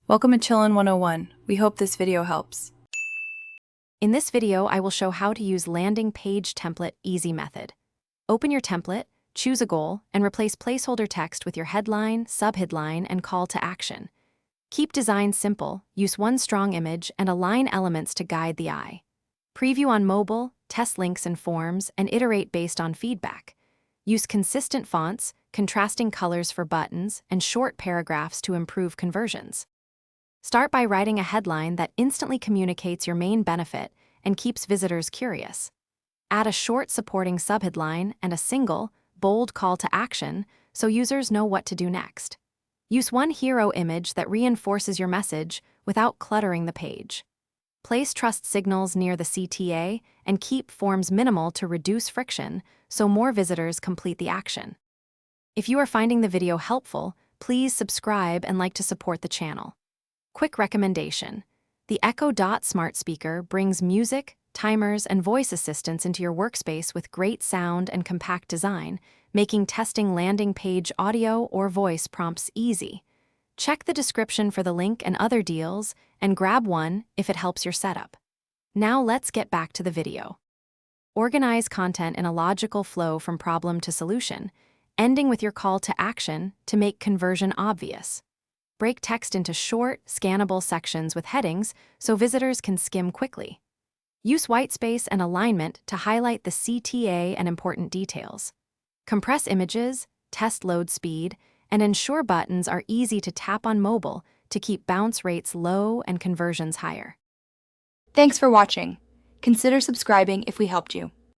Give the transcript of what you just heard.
Welcome to Chillin' 101. We hope this video helps. In this video, I will show how to use landing page template easy method. Open your template, choose a goal, and replace placeholder text with your headline, subheadline, and call to action. Keep design simple, use one strong image, and align elements to guide the eye. Preview on mobile, test links and forms, and iterate based on feedback. Use consistent fonts, contrasting colors for buttons, and short paragraphs to improve conversions. Start by writing a headline that instantly communicates your main benefit and keeps visitors curious. Add a short supporting subheadline and a single, bold call to action so users know what to do next. Use one hero image that reinforces your message without cluttering the page. Place trust signals near the CTA and keep forms minimal to reduce friction so more visitors complete the action. If you are finding the video helpful, please subscribe and like to support the channel. Quick recommendation: the Echo Dot smart speaker brings music, timers, and voice assistants into your workspace with great sound and compact design, making testing landing page audio or voice prompts easy. Check the description for the link and other deals, and grab one if it helps your setup. Now let's get back to the video. Organize content in a logical flow from problem to solution, ending with your call to action to make conversion obvious. Break text into short, scannable sections with headings so visitors can skim quickly. Use whitespace and alignment to highlight the CTA and important details. Compress images, test load speed, and ensure buttons are easy to tap on mobile to keep bounce rates low and conversions higher. Thanks for watching. Consider subscribing if we helped you.